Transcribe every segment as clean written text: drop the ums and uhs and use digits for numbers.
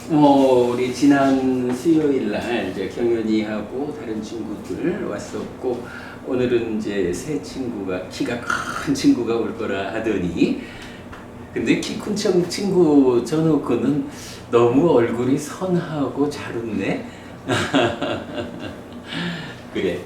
우리 지난 수요일 날 이제 경연이하고 다른 친구들 왔었고, 오늘은 이제 새 친구가, 키가 큰 친구가 올 거라 하더니, 근데 키 큰 친구 저놓고는 너무 얼굴이 선하고 잘 웃네. 그래.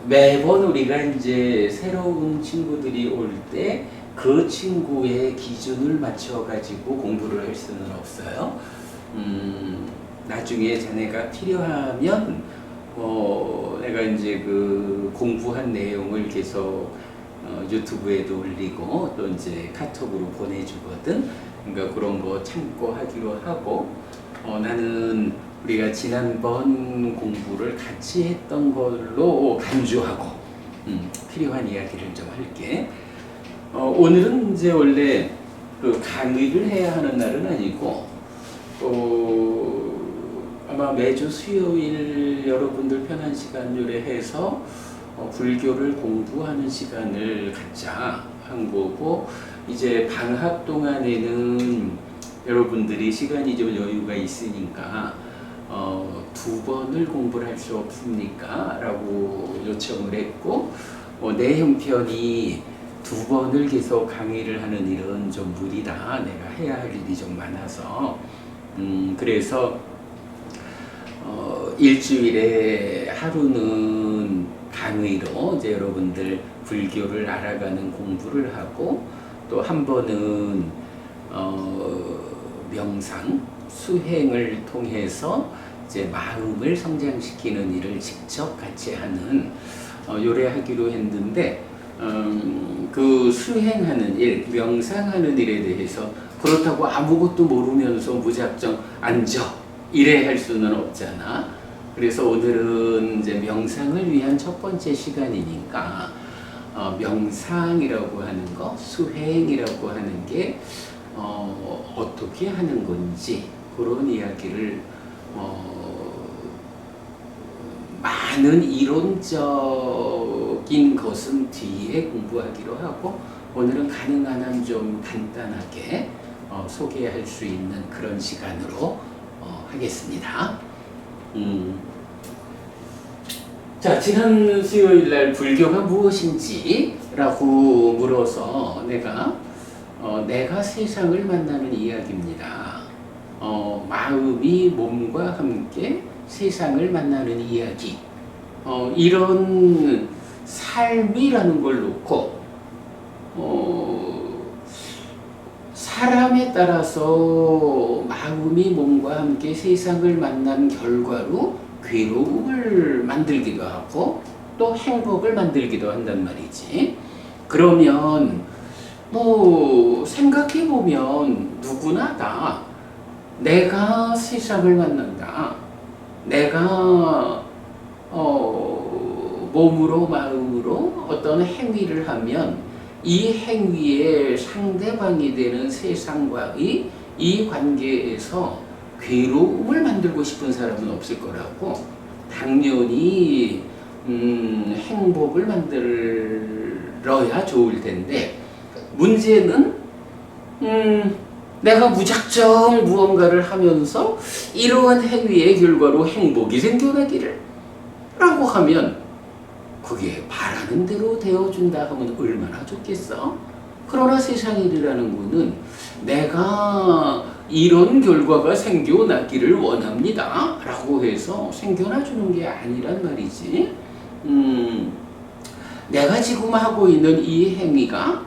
매번 우리가 이제 새로운 친구들이 올 때 그 친구의 기준을 맞춰가지고 공부를 할 수는 없어요. 나중에 자네가 필요하면, 내가 이제 그 공부한 내용을 계속 유튜브에도 올리고 또 이제 카톡으로 보내주거든. 그러니까 그런 거 참고하기로 하고, 나는 우리가 지난번 공부를 같이 했던 걸로 간주하고, 필요한 이야기를 좀 할게. 오늘은 이제 원래 그 강의를 해야 하는 날은 아니고, 아마 매주 수요일 여러분들 편한 시간 요래해서 불교를 공부하는 시간을 갖자 한 거고, 이제 방학 동안에는 여러분들이 시간이 좀 여유가 있으니까 2번을 공부를 할 수 없습니까? 라고 요청을 했고, 내 형편이 2번을 계속 강의를 하는 일은 좀 무리다. 내가 해야 할 일이 좀 많아서. 그래서 일주일에 하루는 강의로 이제 여러분들 불교를 알아가는 공부를 하고, 또 한 번은 명상, 수행을 통해서 이제 마음을 성장시키는 일을 직접 같이 하는 요래하기로 했는데, 그 수행하는 일, 명상하는 일에 대해서 그렇다고 아무것도 모르면서 무작정 앉아 이래 할 수는 없잖아. 그래서 오늘은 이제 명상을 위한 첫 번째 시간이니까 명상이라고 하는 거, 수행이라고 하는 게 어떻게 하는 건지 그런 이야기를 많은 이론적인 것은 뒤에 공부하기로 하고, 오늘은 가능한 한 좀 간단하게 소개할 수 있는 그런 시간으로 하겠습니다. 자, 지난 수요일 날 불교가 무엇인지 라고 물어서 내가 세상을 만나는 이야기입니다. 마음이 몸과 함께 세상을 만나는 이야기, 이런 삶이라는 걸 놓고 사람에 따라서 마음이 몸과 함께 세상을 만난 결과로 괴로움을 만들기도 하고 또 행복을 만들기도 한단 말이지. 그러면 생각해보면 누구나 다 내가 세상을 만난다, 내가 몸으로 마음으로 어떤 행위를 하면 이 행위의 상대방이 되는 세상과의 이 관계에서 괴로움을 만들고 싶은 사람은 없을 거라고. 당연히 행복을 만들어야 좋을 텐데, 문제는 내가 무작정 무언가를 하면서 이러한 행위의 결과로 행복이 생겨나기를 라고 하면 그게 바라는 대로 되어준다 하면 얼마나 좋겠어? 그러나 세상 일이라는 거는 내가 이런 결과가 생겨나기를 원합니다 라고 해서 생겨나주는 게 아니란 말이지. 내가 지금 하고 있는 이 행위가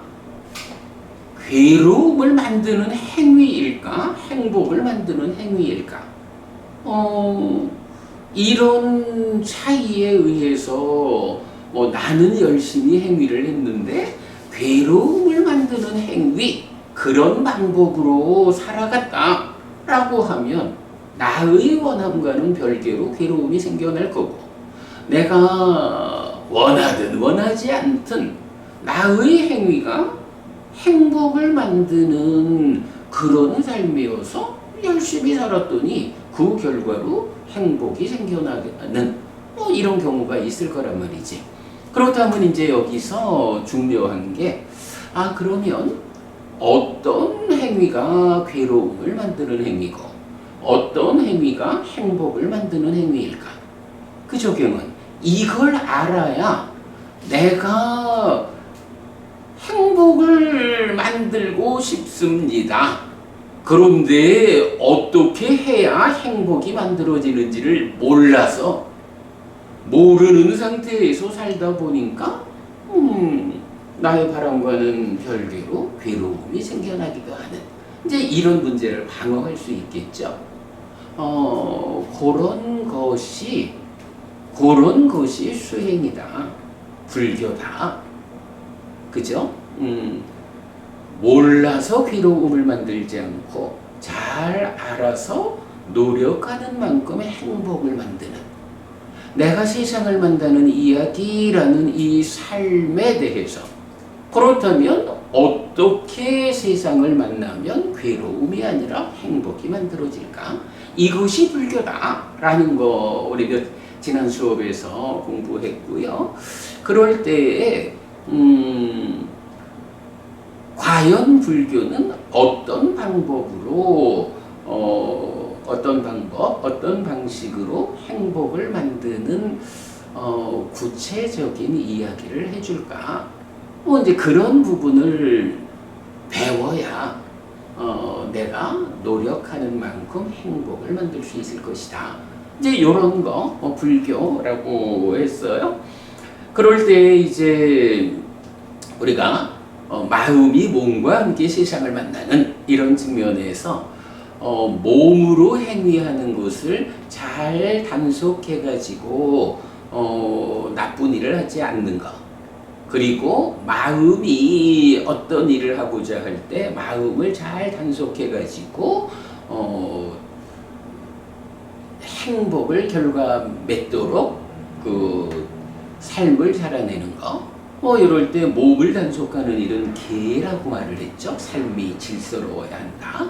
괴로움을 만드는 행위일까? 행복을 만드는 행위일까? 이런 차이에 의해서 나는 열심히 행위를 했는데 괴로움을 만드는 행위, 그런 방법으로 살아갔다 라고 하면 나의 원함과는 별개로 괴로움이 생겨날 거고, 내가 원하든 원하지 않든 나의 행위가 행복을 만드는 그런 삶이어서 열심히 살았더니 그 결과로 행복이 생겨나는 이런 경우가 있을 거란 말이지. 그렇다면 이제 여기서 중요한 게, 그러면 어떤 행위가 괴로움을 만드는 행위고 어떤 행위가 행복을 만드는 행위일까? 그 적용은 이걸 알아야 내가 행복을 만들고 싶습니다. 그런데 어떻게 해야 행복이 만들어지는지를 몰라서 모르는 상태에서 살다 보니까 나의 바람과는 별개로 괴로움이 생겨나기도 하는 이제 이런 문제를 방어할 수 있겠죠. 그런 것이 수행이다. 불교다. 그죠? 몰라서 괴로움을 만들지 않고 잘 알아서 노력하는 만큼의 행복을 만드는 내가 세상을 만나는 이야기라는 이 삶에 대해서 그렇다면 어떻게 세상을 만나면 괴로움이 아니라 행복이 만들어질까? 이것이 불교다라는 거 우리가 지난 수업에서 공부했고요. 그럴 때에 과연 불교는 어떤 방법으로 어떤 방식으로 행복을 만드는 구체적인 이야기를 해줄까? 이제 그런 부분을 배워야 내가 노력하는 만큼 행복을 만들 수 있을 것이다. 이제 이런 거 불교라고 했어요. 그럴 때 이제 우리가 마음이 몸과 함께 세상을 만나는 이런 측면에서 몸으로 행위하는 것을 잘 단속해가지고 나쁜 일을 하지 않는 것. 그리고 마음이 어떤 일을 하고자 할 때 마음을 잘 단속해가지고 행복을 결과 맺도록 그 삶을 살아내는 거. 이럴 때 몸을 단속하는 일은 계라고 말을 했죠. 삶이 질서로워야 한다.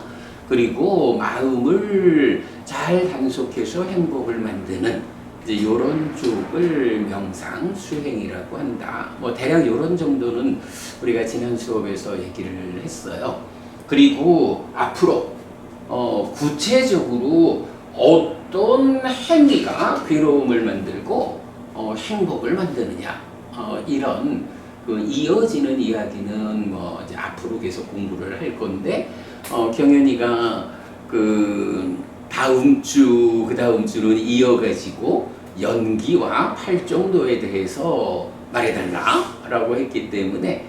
그리고 마음을 잘 단속해서 행복을 만드는 이제 이런 쪽을 명상 수행이라고 한다. 대략 이런 정도는 우리가 지난 수업에서 얘기를 했어요. 그리고 앞으로 구체적으로 어떤 행위가 괴로움을 만들고 행복을 만드느냐 이런 그 이어지는 이야기는 이제 앞으로 계속 공부를 할 건데 경연이가 그 다음 주 그 다음 주는 이어가지고 연기와 팔정도에 대해서 말해달라라고 했기 때문에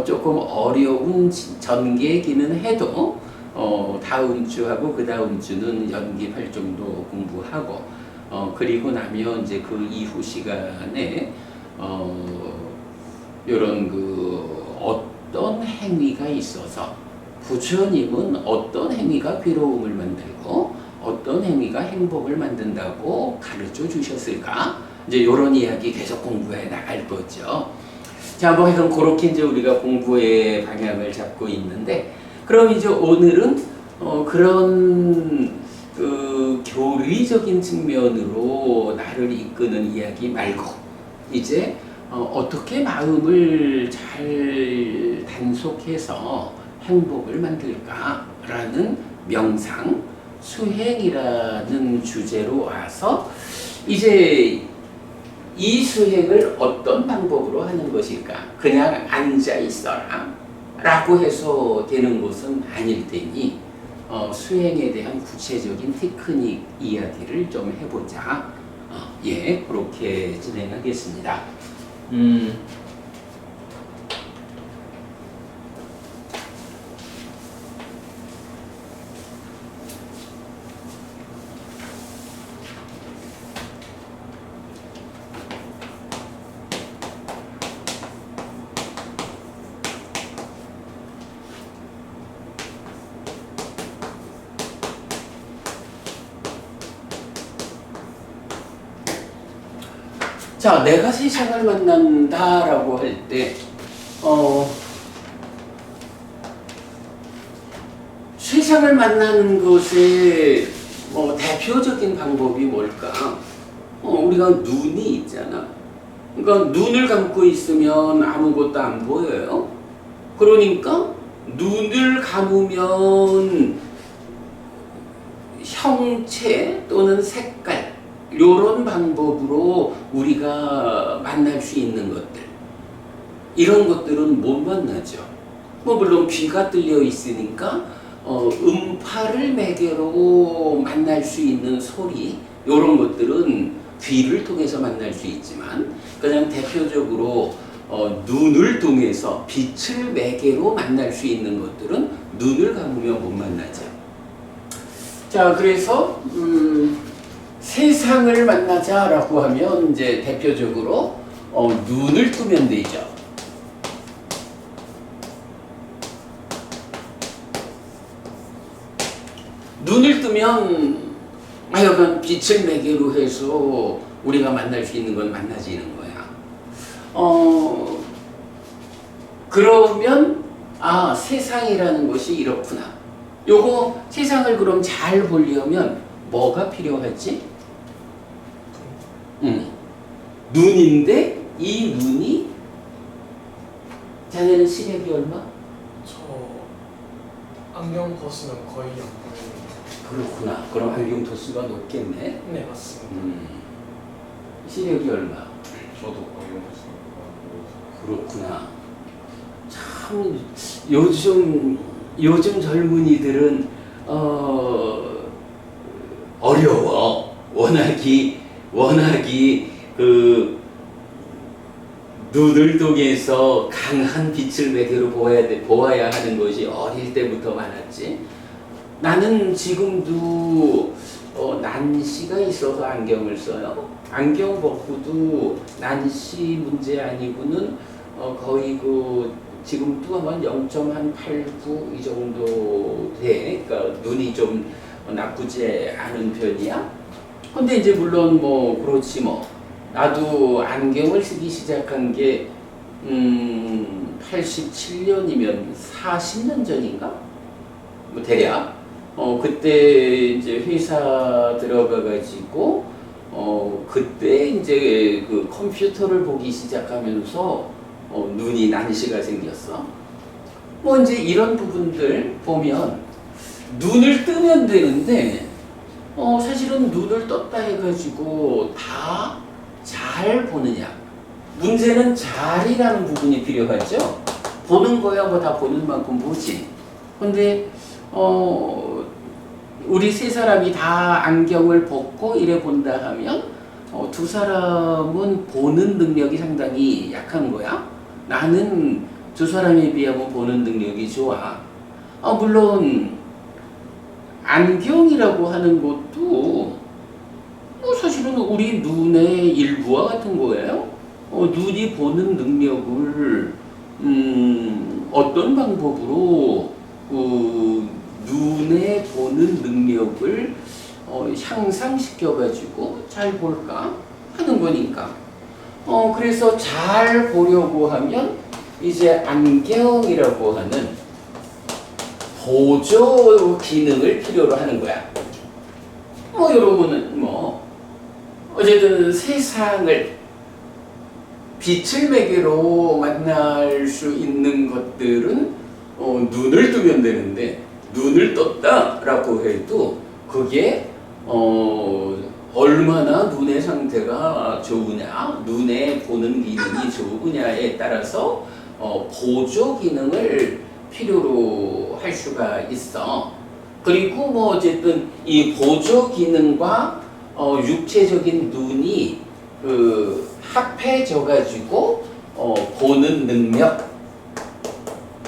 조금 어려운 전개기는 해도 다음 주하고 그 다음 주는 연기 팔정도 공부하고 그리고 나면 이제 그 이후 시간에 이런 그 어떤 행위가 있어서 부처님은 어떤 행위가 괴로움을 만들고 어떤 행위가 행복을 만든다고 가르쳐 주셨을까? 이제 이런 이야기 계속 공부해 나갈 거죠. 자, 그럼 그렇게 이제 우리가 공부의 방향을 잡고 있는데, 그럼 이제 오늘은 그런 그 교리적인 측면으로 나를 이끄는 이야기 말고 이제 어떻게 마음을 잘 단속해서 행복을 만들까라는 명상, 수행이라는 주제로 와서 이제 이 수행을 어떤 방법으로 하는 것일까? 그냥 앉아 있어라 라고 해서 되는 것은 아닐 테니 수행에 대한 구체적인 테크닉 이야기를 좀 해보자. 그렇게 진행하겠습니다. 자, 내가 세상을 만난다라고 할 때, 세상을 만나는 것의 대표적인 방법이 뭘까? 우리가 눈이 있잖아. 그러니까 눈을 감고 있으면 아무것도 안 보여요. 그러니까 눈을 감으면 형체 또는 색깔 이런 방법으로 우리가 만날 수 있는 것들, 이런 것들은 못 만나죠. 뭐 물론 귀가 뚫려 있으니까 음파를 매개로 만날 수 있는 소리, 이런 것들은 귀를 통해서 만날 수 있지만 그냥 대표적으로 눈을 통해서 빛을 매개로 만날 수 있는 것들은 눈을 감으면 못 만나죠. 자, 그래서 세상을 만나자라고 하면 이제 대표적으로 눈을 뜨면 되죠. 눈을 뜨면 하여간 빛을 매개로 해서 우리가 만날 수 있는 건 만나지는 거야. 그러면 세상이라는 것이 이렇구나. 요거 세상을 그럼 잘 보려면 뭐가 필요하지? 눈인데 이 눈이, 자네는 시력이 얼마? 저 안경 벗으면 거의 안 보여요. 그렇구나. 그럼 안경 도수가 높겠네. 네, 맞습니다. 시력이 얼마? 저도 안경 벗으면 그렇구나. 참 요즘 젊은이들은 어려워. 워낙이 그 눈을 통해서 강한 빛을 매개로 보아야 하는 것이 어릴 때부터 많았지. 나는 지금도 난시가 있어서 안경을 써요. 안경 벗고도 난시 문제 아니고는 거의 지금도 한 0.89 이 정도 돼. 그러니까 눈이 좀 나쁘지 않은 편이야. 근데 이제 물론 그렇지 뭐. 나도 안경을 쓰기 시작한 게 87년이면 40년 전인가? 대략. 그때 이제 회사 들어가가지고 그때 이제 그 컴퓨터를 보기 시작하면서 눈이 난시가 생겼어. 이제 이런 부분들 보면 눈을 뜨면 되는데 사실은 눈을 떴다 해가지고 다 잘 보느냐. 문제는 잘이라는 부분이 필요하죠. 보는 거야 다 보는 만큼 보지. 근데 우리 세 사람이 다 안경을 벗고 이래 본다 하면 두 사람은 보는 능력이 상당히 약한 거야. 나는 두 사람에 비하면 보는 능력이 좋아. 물론 안경이라고 하는 것도 사실은 우리 눈의 일부와 같은 거예요. 눈이 보는 능력을 어떤 방법으로 눈에 보는 능력을 향상시켜가지고 잘 볼까 하는 거니까. 그래서 잘 보려고 하면 이제 안경이라고 하는 보조 기능을 필요로 하는 거야. 여러분은 어쨌든 세상을 빛을 매개로 만날 수 있는 것들은 눈을 뜨면 되는데, 눈을 떴다라고 해도 그게 얼마나 눈의 상태가 좋으냐, 눈에 보는 기능이 좋으냐에 따라서 보조 기능을 필요로 할 수가 있어. 그리고 어쨌든 이 보조 기능과 육체적인 눈이 합해져 가지고 보는 능력,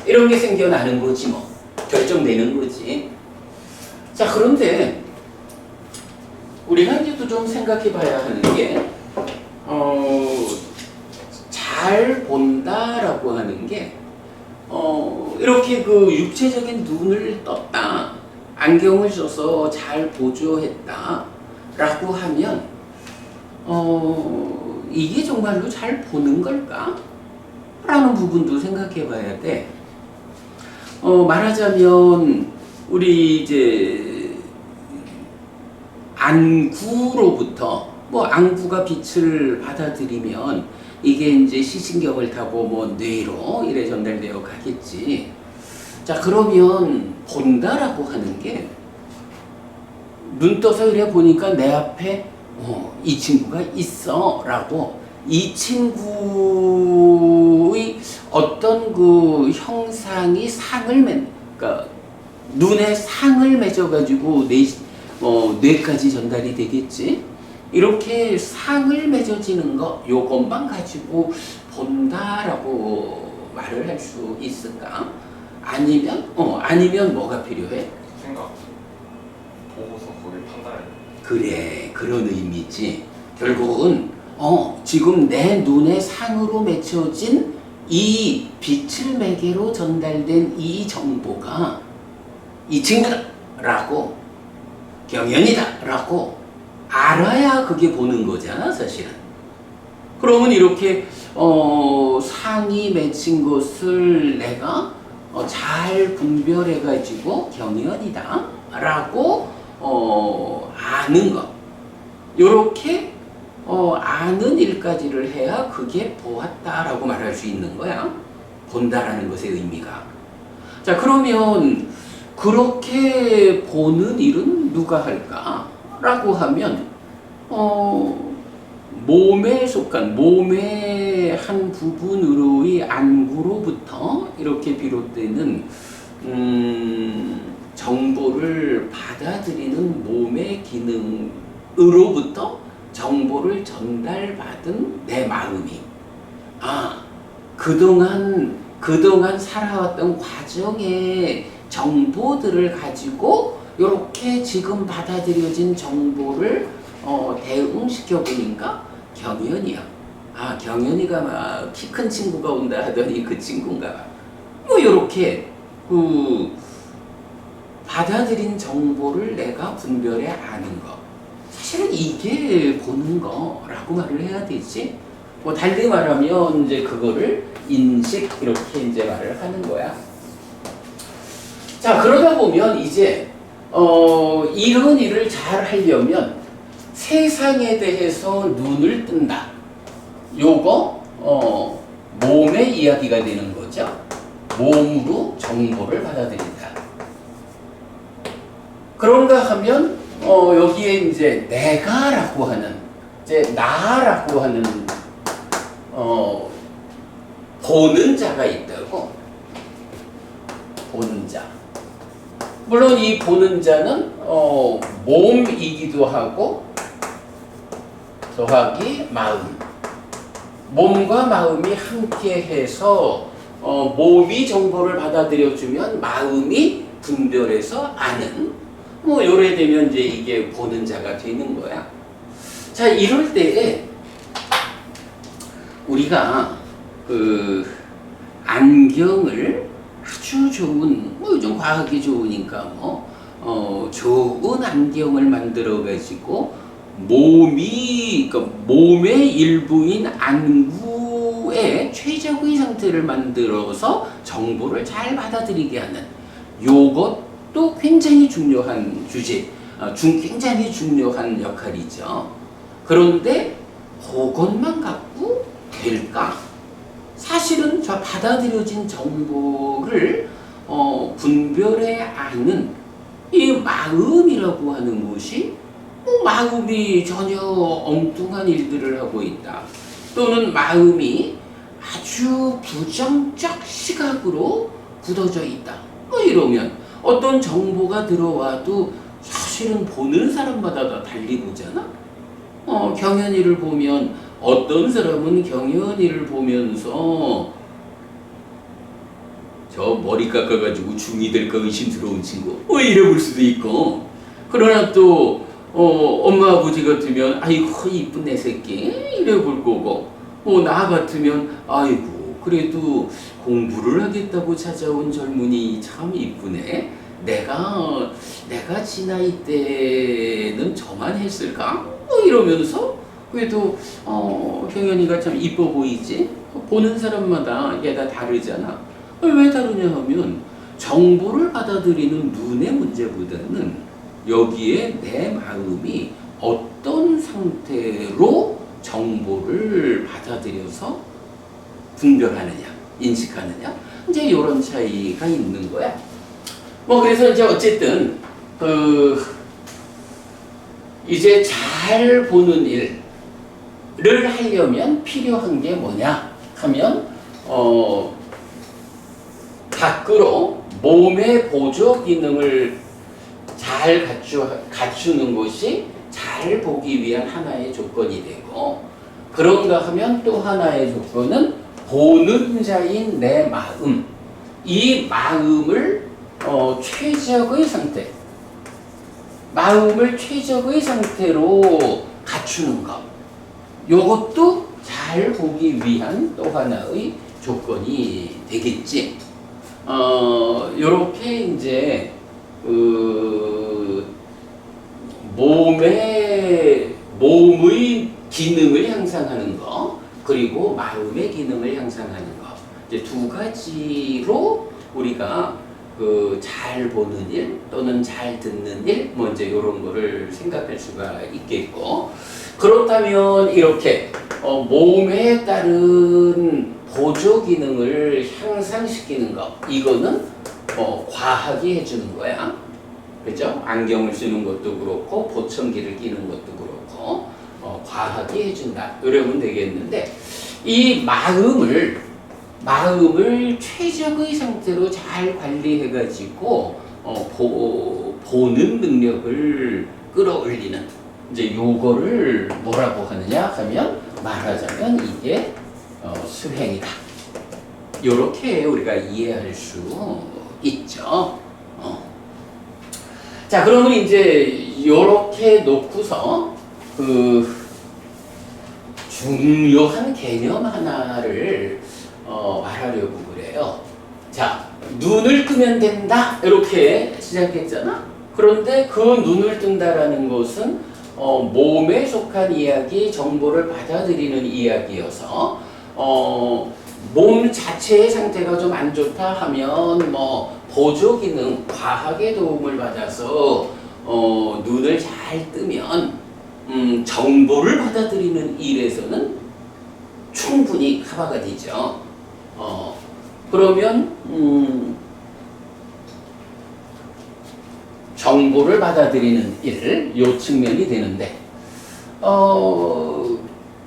이런 게 생겨나는 거지 결정되는 거지. 자, 그런데 우리가 이제 또 좀 생각해 봐야 하는 게 잘 본다라고 하는 게 이렇게 육체적인 눈을 떴다, 안경을 써서 잘 보조했다 라고 하면 이게 정말로 잘 보는 걸까? 라는 부분도 생각해 봐야 돼. 말하자면 우리 이제 안구로부터 안구가 빛을 받아들이면 이게 이제 시신경을 타고 뇌로 이래 전달되어 가겠지. 자, 자, 그러면 본다라고 하는 게 눈 떠서 이래 보니까 내 앞에 이 친구가 있어 라고 이 친구의 어떤 그 형상이 그러니까 눈에 상을 맺어가지고 뇌까지 전달이 되겠지. 이렇게 상을 맺어지는 거 요것만 가지고 본다라고 말을 할 수 있을까? 아니면 뭐가 필요해? 생각 보고서 거기 판단해. 그래, 그런 의미지. 결국은 지금 내 눈에 상으로 맺혀진 이 빛을 매개로 전달된 이 정보가 이 친구다라고 경연이다라고 알아야 그게 보는 거잖아, 사실은. 그러면 이렇게 상이 맺힌 것을 내가 잘 분별해 가지고 경연이다라고 아는 것. 요렇게 아는 일까지를 해야 그게 보았다라고 말할 수 있는 거야. 본다라는 것의 의미가. 자, 그러면 그렇게 보는 일은 누가 할까라고 하면 몸에 속한 몸의 한 부분으로의 안구로부터 이렇게 비롯되는 정보를 받아들이는 몸의 기능으로부터 정보를 전달받은 내 마음이 그동안 살아왔던 과정의 정보들을 가지고 이렇게 지금 받아들여진 정보를 대응시켜 보니까 경연이야. 경연이가 막 키 큰 친구가 온다 하더니 그 친구인가 봐. 뭐 이렇게 받아들인 정보를 내가 분별해 아는 거. 사실은 이게 보는 거라고 말을 해야 되지. 뭐 달리 말하면 이제 그거를 인식 이렇게 이제 말을 하는 거야. 자, 그러다 보면 이제 이런 일을 잘 하려면 세상에 대해서 눈을 뜬다. 요거 몸의 이야기가 되는 거죠. 몸으로 정보를 받아들인다. 그런가 하면 여기에 이제 내가라고 하는 이제 나라고 하는 보는 자가 있다고. 보는 자. 물론 이 보는 자는 몸이기도 하고 더하기 마음. 몸과 마음이 함께해서 몸이 정보를 받아들여주면 마음이 분별해서 아는 뭐 요래 되면 이제 이게 보는 자가 되는 거야. 자, 이럴 때에 우리가 그 안경을 아주 좋은 뭐 요즘 과학이 좋으니까 좋은 안경을 만들어 가지고 그러니까 몸의 일부인 안구의 최적의 상태를 만들어서 정보를 잘 받아들이게 하는 요것도 굉장히 중요한 주제, 굉장히 중요한 역할이죠. 그런데 그것만 갖고 될까? 사실은 저 받아들여진 정보를 분별해 아는 이 마음이라고 하는 것이 마음이 전혀 엉뚱한 일들을 하고 있다. 또는 마음이 아주 부정적 시각으로 굳어져 있다. 이러면 어떤 정보가 들어와도 사실은 보는 사람마다 다 달리 보잖아. 경연이를 보면 어떤 사람은 경연이를 보면서 저 머리 깎아가지고 중2 될까 의심스러운 친구 이래 볼 수도 있고, 그러나 또 엄마 아버지 같으면 아이고 이쁜 내 새끼 이래 볼 거고, 나 같으면 아이고 그래도 공부를 하겠다고 찾아온 젊은이 참 이쁘네. 내가 지 나이 때는 저만 했을까? 이러면서 그래도 경연이가 참 이뻐 보이지? 보는 사람마다 이게 다 다르잖아. 왜 다르냐 하면 정보를 받아들이는 눈의 문제보다는 여기에 내 마음이 어떤 상태로 정보를 받아들여서 분별하느냐, 인식하느냐, 이제 이런 차이가 있는 거야. 뭐 그래서 이제 어쨌든 이제 잘 보는 일을 하려면 필요한 게 뭐냐 하면 밖으로 몸의 보조 기능을 잘 갖추는 것이 잘 보기 위한 하나의 조건이 되고, 그런가 하면 또 하나의 조건은 보는 자인 내 마음, 이 마음을 최적의 상태, 마음을 최적의 상태로 갖추는 것, 이것도 잘 보기 위한 또 하나의 조건이 되겠지. 요렇게 이제 몸의 기능을 향상하는 거, 그리고 마음의 기능을 향상하는 거, 이제 두 가지로 우리가 잘 보는 일 또는 잘 듣는 일, 뭐 이제 이런 거를 생각할 수가 있겠고, 그렇다면 이렇게 몸에 따른 보조 기능을 향상시키는 것, 이거는 과학이 해주는 거야. 그죠? 안경을 쓰는 것도 그렇고 보청기를 끼는 것도 그렇고 과학이 해준다. 이러면 되겠는데, 이 마음을 최적의 상태로 잘 관리해가지고 보는 능력을 끌어올리는, 이제 요거를 뭐라고 하느냐 하면, 말하자면 이게 수행이다. 요렇게 우리가 이해할 수 있죠. 자, 그러면 이제 요렇게 놓고서 중요한 개념 하나를 말하려고 그래요. 자, 눈을 뜨면 된다 이렇게 시작했잖아. 그런데 그 눈을 뜬다라는 것은 몸에 속한 이야기, 정보를 받아들이는 이야기여서 몸 자체의 상태가 좀 안 좋다 하면 뭐 보조 기능, 과학의 도움을 받아서 눈을 잘 뜨면 정보를 받아들이는 일에서는 충분히 커버가 되죠. 그러면 정보를 받아들이는 일, 요 측면이 되는데,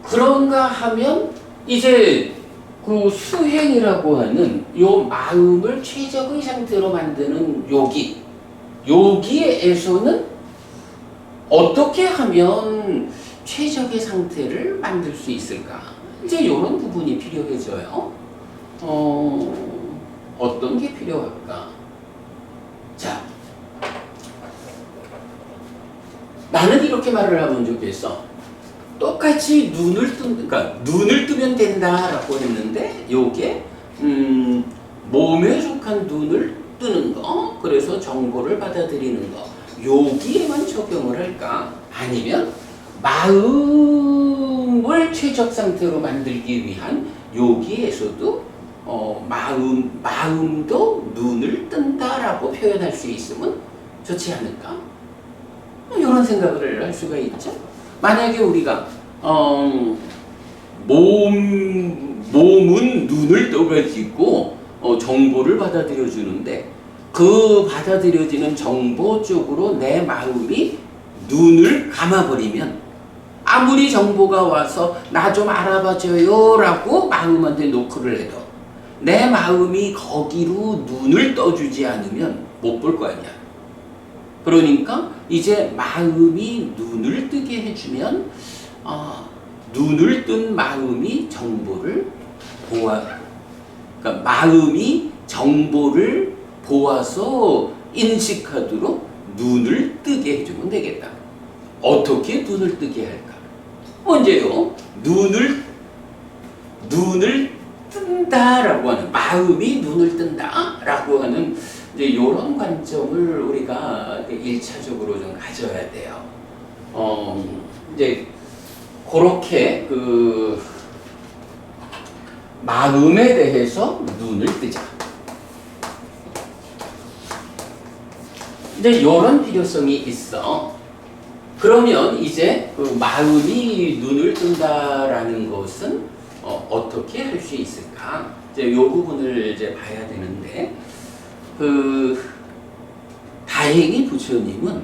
그런가 하면 이제 그 수행이라고 하는 요 마음을 최적의 상태로 만드는 요기에서는 어떻게 하면 최적의 상태를 만들 수 있을까? 이제 이런 부분이 필요해져요. 어떤 게 필요할까? 자, 나는 이렇게 말을 하면 좋겠어. 똑같이 눈을 뜨면 된다라고 했는데, 요게 몸에 속한 눈을 뜨는 거, 그래서 정보를 받아들이는 거, 여기에만 적용을 할까? 아니면 마음을 최적 상태로 만들기 위한 여기에서도 마음도 눈을 뜬다라고 표현할 수 있으면 좋지 않을까? 이런 생각을 할 수가 있죠. 만약에 우리가 몸은 눈을 떠가지고 정보를 받아들여 주는데, 그 받아들여지는 정보 쪽으로 내 마음이 눈을 감아버리면, 아무리 정보가 와서 나 좀 알아봐줘요 라고 마음한테 노크를 해도 내 마음이 거기로 눈을 떠주지 않으면 못 볼 거 아니야. 그러니까 이제 마음이 눈을 뜨게 해주면 눈을 뜬 마음이 정보를 그러니까 마음이 정보를 보아서 인식하도록 눈을 뜨게 해주면 되겠다. 어떻게 눈을 뜨게 할까? 먼저요, 눈을 뜬다라고 하는, 마음이 눈을 뜬다라고 하는 이제 이런 관점을 우리가 1차적으로 좀 가져야 돼요. 이제 그렇게 마음에 대해서 눈을 뜨자. 이제 이런 필요성이 있어. 그러면 이제 마음이 눈을 뜬다라는 것은 어떻게 할 수 있을까? 이제 요 부분을 이제 봐야 되는데, 다행히 부처님은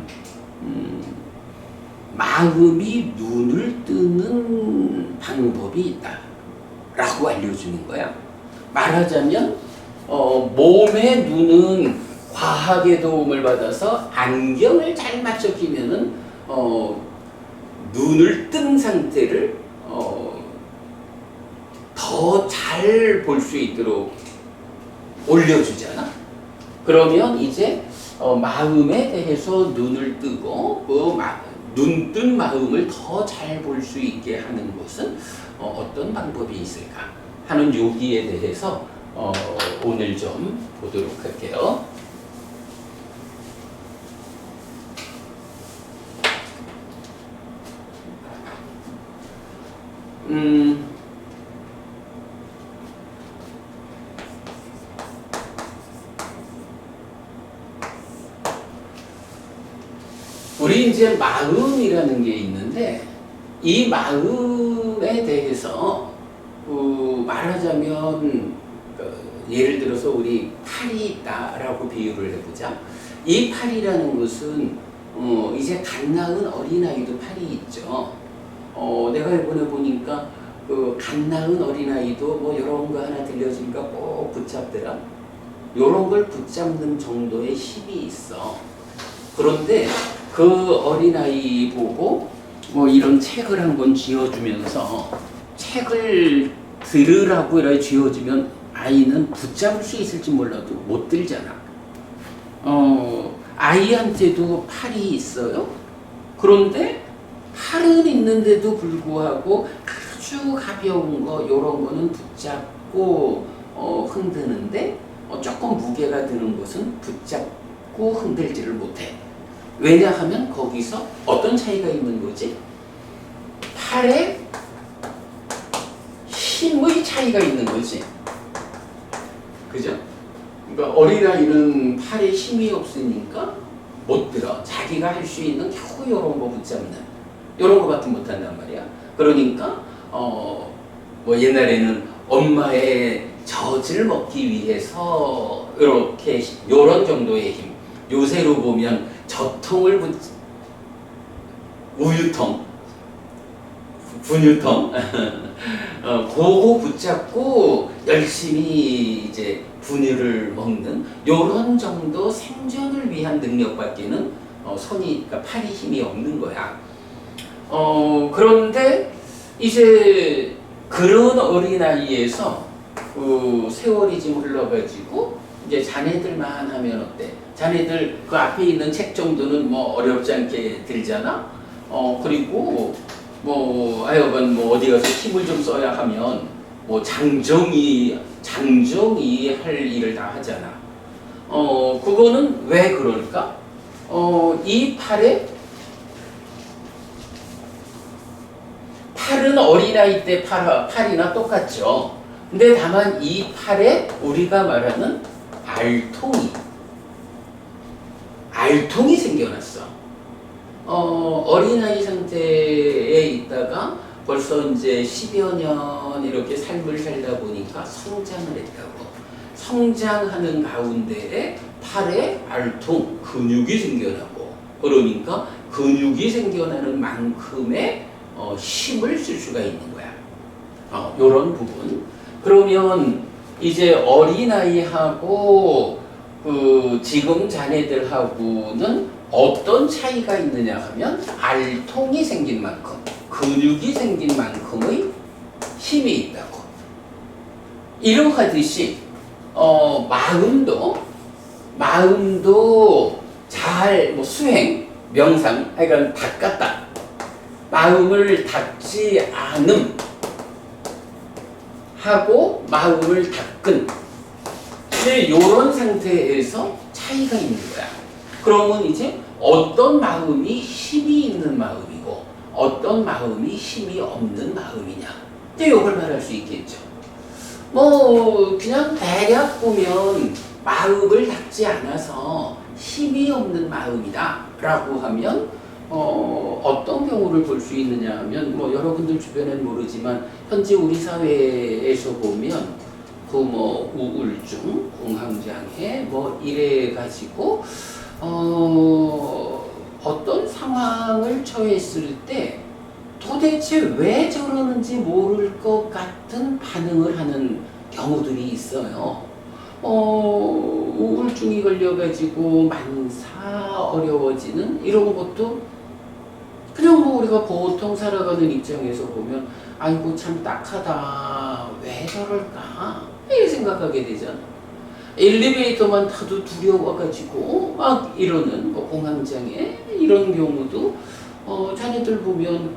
마음이 눈을 뜨는 방법이 있다라고 알려주는 거야. 말하자면 몸의 눈은 과학의 도움을 받아서 안경을 잘 맞춰 끼면은 눈을 뜬 상태를 더 잘 볼 수 있도록 올려주잖아. 그러면 이제 마음에 대해서 눈을 뜨고 눈 뜬 마음을 더 잘 볼 수 있게 하는 것은 어떤 방법이 있을까 하는 요기에 대해서 오늘 좀 보도록 할게요. 우리 이제 마음이라는 게 있는데, 이 마음에 대해서 말하자면 예를 들어서 우리 팔이 있다라고 비유를 해보자. 이 팔이라는 것은 이제 갓 낳은 어린아이도 팔이 있죠. 내가 이번에 보니까 갓 낳은 어린아이도 뭐 이런 거 하나 들려주니까 꼭 붙잡더라. 이런 걸 붙잡는 정도의 힘이 있어. 그런데 그 어린아이 보고 뭐 이런 책을 한번 쥐어주면서 책을 들으라고 이렇게 쥐어주면 아이는 붙잡을 수 있을지 몰라도 못 들잖아. 아이한테도 팔이 있어요. 그런데 팔은 있는데도 불구하고 아주 가벼운 거 이런 거는 붙잡고 흔드는데 조금 무게가 드는 것은 붙잡고 흔들지를 못해. 왜냐하면 거기서 어떤 차이가 있는 거지? 팔에 힘의 차이가 있는 거지. 그죠? 그러니까 어린아이는 팔에 힘이 없으니까 못 들어. 자기가 할 수 있는 겨우 이런 거 붙잡는 이런 거밖에 못한단 말이야. 그러니까 뭐 옛날에는 엄마의 젖을 먹기 위해서 이렇게 이런 정도의 힘. 요새로 보면 젖통을 우유통, 분유통, 그거 붙잡고 열심히 이제 분유를 먹는 요런 정도 생존을 위한 능력밖에는 그러니까 팔이 힘이 없는 거야. 그런데 이제 그런 어린아이에서 세월이 좀 흘러가지고 이제 자네들만 하면 어때? 자네들 그 앞에 있는 책 정도는 뭐 어렵지 않게 들잖아. 그리고 뭐 하여간 뭐 어디 가서 힘을 좀 써야 하면 뭐 장정이 할 일을 다 하잖아. 그거는 왜 그럴까? 이 팔은 어린아이 때 팔이나 똑같죠. 근데 다만 이 팔에 우리가 말하는 알통이 생겨났어. 어린아이 상태에 있다가 벌써 이제 10여 년 이렇게 삶을 살다 보니까 성장을 했다고. 성장하는 가운데에 팔에 알통, 근육이 생겨나고, 그러니까 근육이 생겨나는 만큼의 힘을 쓸 수가 있는 거야. 요런 부분. 그러면 이제 어린아이하고 지금 자네들하고는 어떤 차이가 있느냐 하면 알통이 생긴 만큼, 근육이 생긴 만큼의 힘이 있다고. 이러하듯이 마음도 잘 수행, 명상, 하여간 닦았다. 마음을 닦지 않음 하고 마음을 닦은. 근데 이런 상태에서 차이가 있는 거야. 그러면 이제 어떤 마음이 힘이 있는 마음이고 어떤 마음이 힘이 없는 마음이냐. 이제 이걸 말할 수 있겠죠. 그냥 대략 보면 마음을 닦지 않아서 힘이 없는 마음이다 라고 하면 어떤 경우를 볼 수 있느냐 하면 여러분들 주변엔 모르지만 현재 우리 사회에서 보면 그 뭐 우울증, 공황장애 뭐 이래 가지고 어떤 상황을 처했을 때 도대체 왜 저러는지 모를 것 같은 반응을 하는 경우들이 있어요. 우울증이 걸려가지고 만사 어려워지는 이런 것도 그냥 뭐 우리가 보통 살아가는 입장에서 보면 아이고 참 딱하다 왜 저럴까 이렇게 생각하게 되잖아. 엘리베이터만 타도 두려워가지고 막 이러는 뭐 공황장애 이런 경우도 자녀들 보면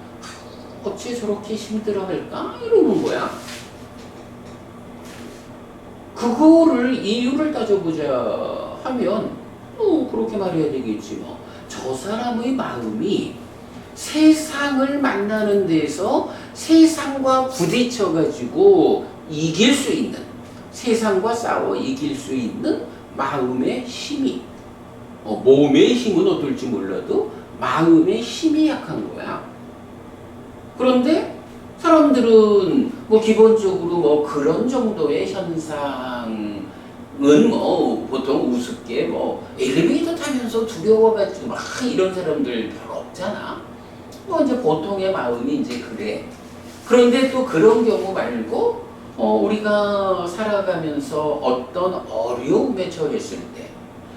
어째 저렇게 힘들어할까 이러는 거야. 그거를 이유를 따져보자 하면 그렇게 말해야 되겠지 뭐. 저 사람의 마음이 세상을 만나는 데서 세상과 부딪혀가지고 이길 수 있는, 세상과 싸워 이길 수 있는 마음의 힘이, 몸의 힘은 어떨지 몰라도 마음의 힘이 약한 거야. 그런데 사람들은 뭐 기본적으로 뭐 그런 정도의 현상은 뭐 보통 우습게 뭐 엘리베이터 타면서 두려워가지고 막 이런 사람들 별로 없잖아. 뭐 이제 보통의 마음이 이제 그래. 그런데 또 그런 경우 말고 우리가 살아가면서 어떤 어려움에 처했을 때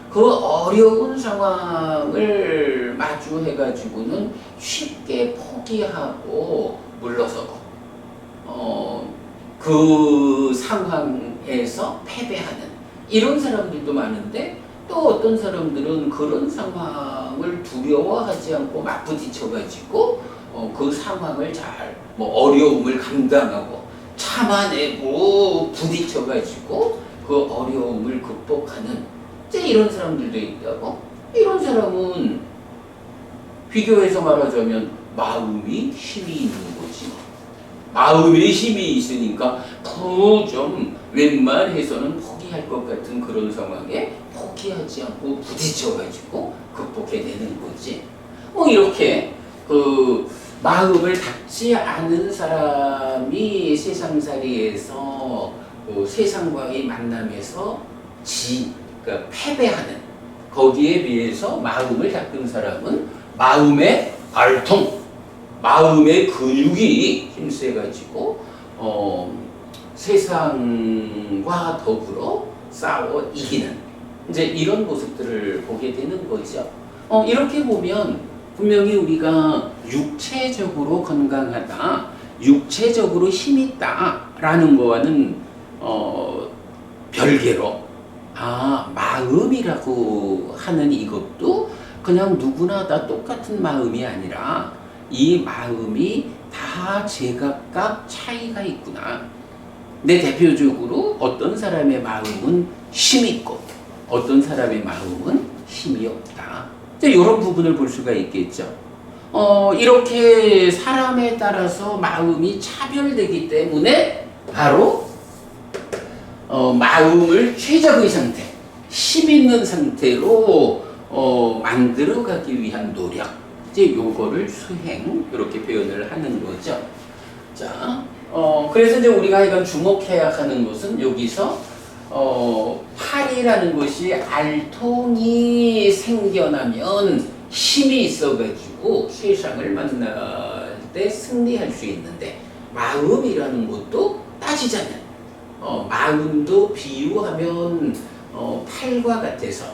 그 어려운 상황을 마주해가지고는 쉽게 포기하고 물러서고 그 상황에서 패배하는 이런 사람들도 많은데 또 어떤 사람들은 그런 상황을 두려워하지 않고 맞부딪혀가지고 그 상황을 잘 뭐 어려움을 감당하고 참아내고 부딪혀가지고 그 어려움을 극복하는 이제 이런 사람들도 있다고. 이런 사람은 비교해서 말하자면 마음이 힘이 있는 거지. 마음에 힘이 있으니까 더 좀 웬만해서는 포기할 것 같은 그런 상황에 포기하지 않고 부딪혀가지고 극복해내는 거지. 뭐 이렇게 그 마음을 닫지 않은 사람이 세상살이에서 세상과의 만남에서 그러니까 패배하는, 거기에 비해서 마음을 닫은 사람은 마음의 알통, 마음의 근육이 힘세가지고 세상과 더불어 싸워 이기는 이제 이런 모습들을 보게 되는 거죠. 이렇게 보면 분명히 우리가 육체적으로 건강하다, 육체적으로 힘있다라는 거와는 별개로 마음이라고 하는 이것도 그냥 누구나 다 똑같은 마음이 아니라 이 마음이 다 제각각 차이가 있구나. 내 대표적으로 어떤 사람의 마음은 힘이 있고 어떤 사람의 마음은 힘이 없다. 이런 부분을 볼 수가 있겠죠. 이렇게 사람에 따라서 마음이 차별되기 때문에 바로 마음을 최적의 상태, 힘 있는 상태로 만들어가기 위한 노력, 이제 요거를 수행, 이렇게 표현을 하는 거죠. 자, 그래서 이제 우리가 이건 주목해야 하는 것은 여기서 팔이라는 것이 알통이 생겨나면 힘이 있어가지고 세상을 만날 때 승리할 수 있는데, 마음이라는 것도 따지자면 마음도 비유하면 팔과 같아서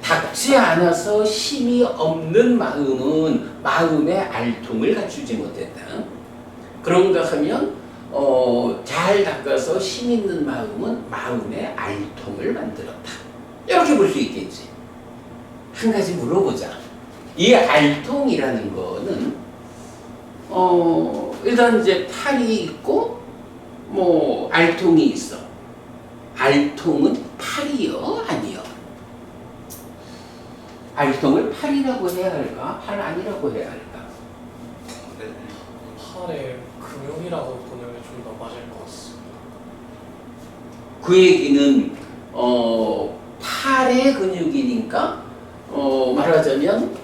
닿지 않아서 힘이 없는 마음은 마음의 알통을 갖추지 못했다. 그런가 하면 잘 닦아서 힘 있는 마음은 마음의 알통을 만들었다. 이렇게 볼 수 있겠지. 한 가지 물어보자. 이 알통이라는 거는 일단 이제 팔이 있고 뭐 알통이 있어. 알통은 팔이요, 아니요? 알통을 팔이라고 해야 할까? 팔 아니라고 해야 할까? 네. 팔의 근육이라고 보는 게 좀 더 맞을 것 같습니다. 그 얘기는 팔의 근육이니까 말하자면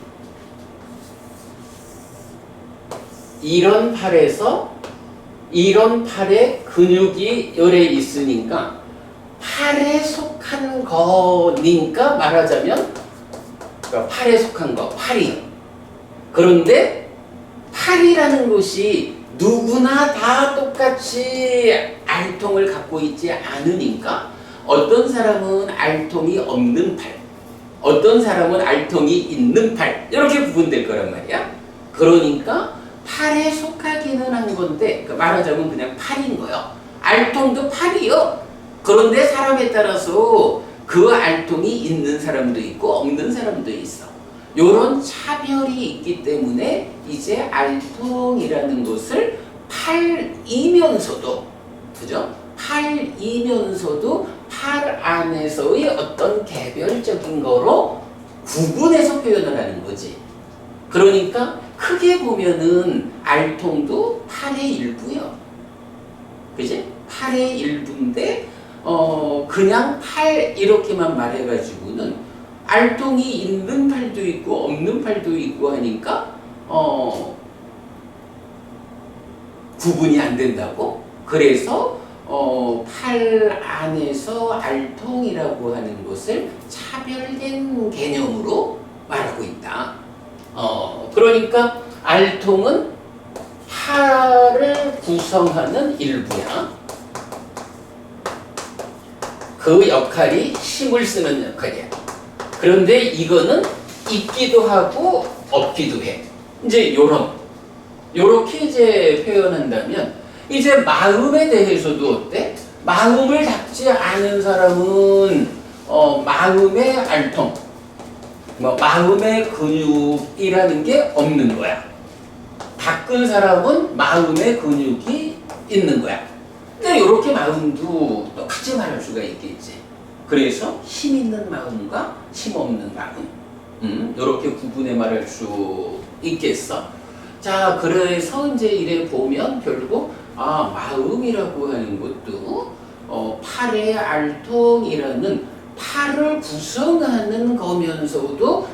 이런 팔에서 이런 팔에 근육이 열에 있으니까 팔에 속한 거니까 말하자면 그러니까 팔에 속한 거, 팔이. 그런데 팔이라는 것이 누구나 다 똑같이 알통을 갖고 있지 않으니까 어떤 사람은 알통이 없는 팔, 어떤 사람은 알통이 있는 팔 이렇게 구분될 거란 말이야. 그러니까 팔에 속하기는 한 건데 말하자면 그냥 팔인 거요. 알통도 팔이요. 그런데 사람에 따라서 그 알통이 있는 사람도 있고 없는 사람도 있어. 요런 차별이 있기 때문에 이제 알통이라는 것을 팔이면서도, 그죠? 팔이면서도 팔 안에서의 어떤 개별적인 거로 구분해서 표현을 하는 거지. 그러니까 크게 보면은 알통도 팔의 일부요. 그지? 팔의 일부인데 그냥 팔 이렇게만 말해가지고는 알통이 있는 팔도 있고 없는 팔도 있고 하니까 구분이 안 된다고. 그래서 팔 안에서 알통이라고 하는 것을 차별된 개념으로 말하고 있다. 그러니까 알통은 팔을 구성하는 일부야. 그 역할이 힘을 쓰는 역할이야. 그런데 이거는 있기도 하고 없기도 해. 이제 요렇게 이제 표현한다면 이제 마음에 대해서도 어때? 마음을 닦지 않은 사람은 마음의 알통, 마음의 근육이라는 게 없는 거야. 닦은 사람은 마음의 근육이 있는 거야. 근데 이렇게 마음도 똑같이 말할 수가 있겠지. 그래서 힘 있는 마음과 힘 없는 마음, 이렇게 구분해 말할 수 있겠어. 자, 그래서 이제 이래 보면 결국 마음이라고 하는 것도 팔의 알통이라는 팔을 구성하는 거면서도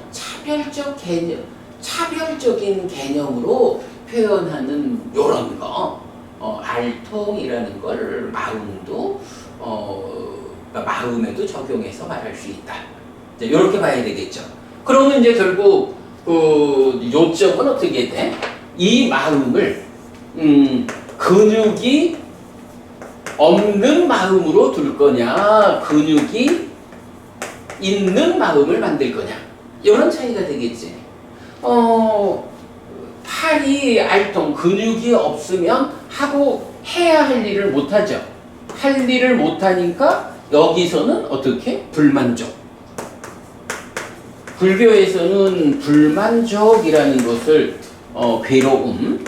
차별적인 개념으로 표현하는 요런 거, 알통이라는 걸 마음도 마음에도 적용해서 말할 수 있다. 이렇게 봐야 되겠죠. 그러면 이제 결국 요점은 어떻게 돼? 이 마음을 근육이 없는 마음으로 둘 거냐, 근육이 있는 마음을 만들 거냐, 이런 차이가 되겠지. 팔이 알통, 근육이 없으면 하고 해야 할 일을 못하죠. 할 일을 못하니까 여기서는 어떻게? 불만족. 불교에서는 불만족이라는 것을 괴로움,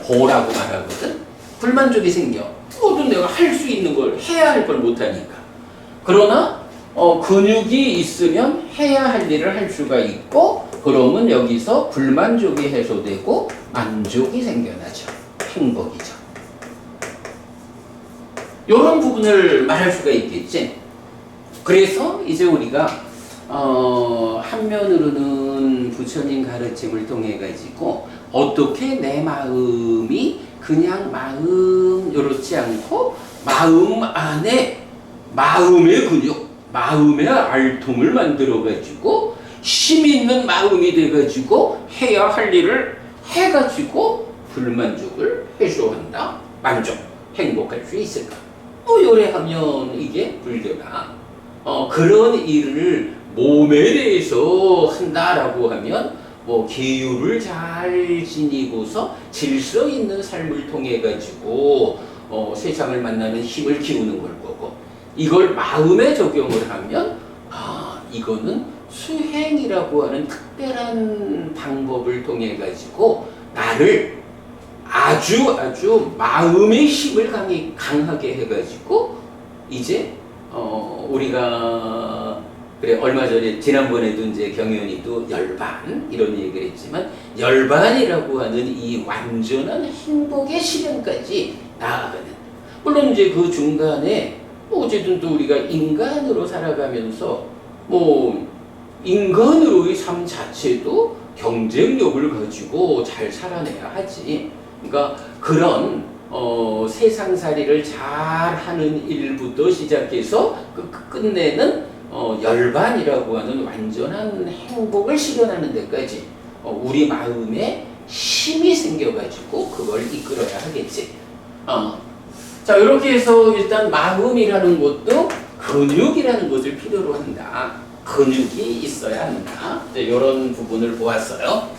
고라고 말하거든. 불만족이 생겨. 모든 내가 할 수 있는 걸 해야 할 걸 못하니까. 그러나 근육이 있으면 해야 할 일을 할 수가 있고, 그러면 여기서 불만족이 해소되고 만족이 생겨나죠. 행복이죠. 이런 부분을 말할 수가 있겠지. 그래서 이제 우리가 한면으로는 부처님 가르침을 통해 가지고 어떻게 내 마음이 그냥 마음 이렇지 않고 마음 안에 마음의 근육, 마음의 알통을 만들어 가지고 힘 있는 마음이 돼 가지고 해야 할 일을 해 가지고 불만족을 해소한다. 만족, 행복할 수 있을까? 요래하면 이게 불교다. 그런 일을 몸에 대해서 한다라고 하면 계율을 잘 지니고서 질서 있는 삶을 통해 가지고 세상을 만나는 힘을 키우는 걸 거고, 이걸 마음에 적용을 하면 이거는 수행이라고 하는 특별한 방법을 통해 가지고 나를 아주 마음의 힘을 강하게 해가지고 이제 우리가 그래 얼마 전에 지난번에도 이제 경연이도 열반 이런 얘기를 했지만 열반이라고 하는 이 완전한 행복의 실현까지 나아가는, 물론 이제 그 중간에 어쨌든 또 우리가 인간으로 살아가면서 인간으로의 삶 자체도 경쟁력을 가지고 잘 살아내야 하지. 그러니까 그런 세상살이를 잘하는 일부터 시작해서 끝내는 열반이라고 하는 완전한 행복을 실현하는 데까지 우리 마음에 힘이 생겨가지고 그걸 이끌어야 하겠지. 자, 이렇게 해서 일단 마음이라는 것도 근육이라는 것을 필요로 한다. 근육이 있어야 한다. 이런 부분을 보았어요.